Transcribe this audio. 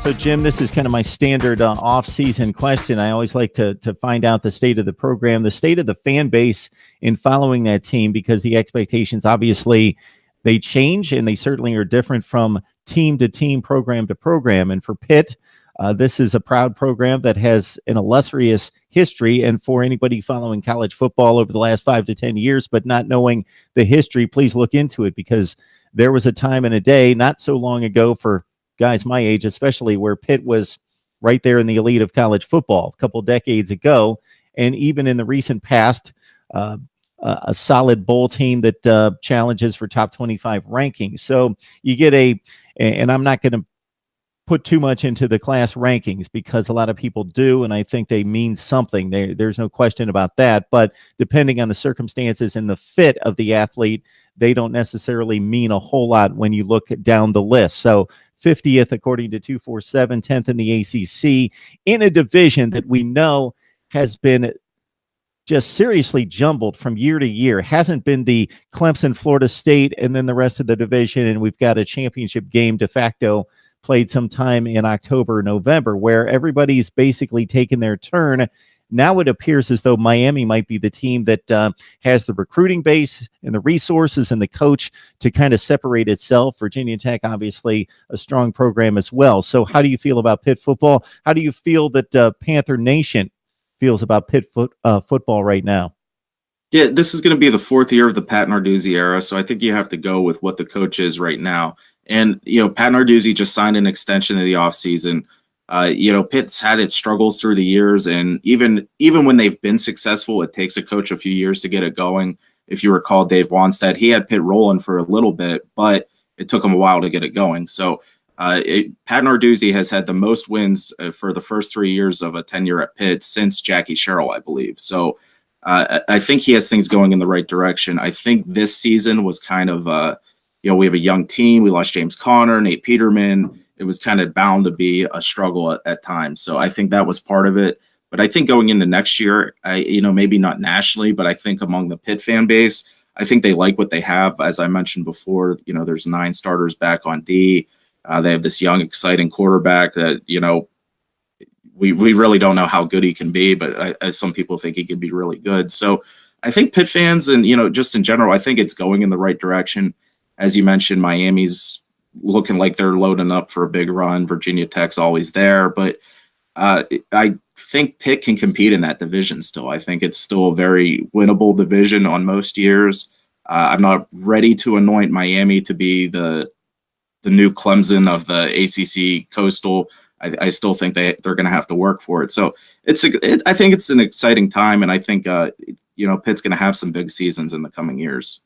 So, Jim, this is kind of my standard off-season question. I always like to find out the state of the program, the state of the fan base in following that team, because the expectations, obviously, they change, and they certainly are different from team to team, program to program. And for Pitt, this is a proud program that has an illustrious history. And for anybody following college football over the last 5 to 10 years, but not knowing the history, please look into it, because there was a time and a day not so long ago for guys my age, especially, where Pitt was right there in the elite of college football a couple decades ago. And even in the recent past, a solid bowl team that challenges for top 25 rankings. So you get and I'm not going to put too much into the class rankings, because a lot of people do, and I think they mean something. There's no question about that. But depending on the circumstances and the fit of the athlete, they don't necessarily mean a whole lot when you look down the list. So 50th, according to 247, 10th in the ACC, in a division that we know has been just seriously jumbled from year to year. Hasn't been the Clemson, Florida State, and then the rest of the division. And we've got a championship game de facto played sometime in October, November, where everybody's basically taken their turn. Now it appears as though Miami might be the team that has the recruiting base and the resources and the coach to kind of separate itself. Virginia Tech, obviously, a strong program as well. So how do you feel about Pitt football? How do you feel that Panther Nation feels about Pitt football right now? Yeah, this is going to be the fourth year of the Pat Narduzzi era, so I think you have to go with what the coach is right now. And, Pat Narduzzi just signed an extension in the offseason. Pitt's had its struggles through the years, and even when they've been successful, it takes a coach a few years to get it going. If you recall, Dave Wanstead, he had Pitt rolling for a little bit, but it took him a while to get it going. So Pat Narduzzi has had the most wins for the first 3 years of a tenure at Pitt since Jackie Sherrill, I believe. So I think he has things going in the right direction. I think this season was kind of, we have a young team. We lost James Conner, Nate Peterman. It was kind of bound to be a struggle at times. So I think that was part of it. But I think going into next year, maybe not nationally, but I think among the Pitt fan base, I think they like what they have. As I mentioned before, there's 9 starters back on D. They have this young, exciting quarterback that, we really don't know how good he can be, but as some people think he could be really good. So I think Pitt fans and, just in general, I think it's going in the right direction. As you mentioned, Miami's looking like they're loading up for a big run. Virginia Tech's always there, but I think Pitt can compete in that division still. I think it's still a very winnable division on most years. I'm not ready to anoint Miami to be the new Clemson of the ACC Coastal. I still think they're going to have to work for it. So I think it's an exciting time, and I think Pitt's going to have some big seasons in the coming years.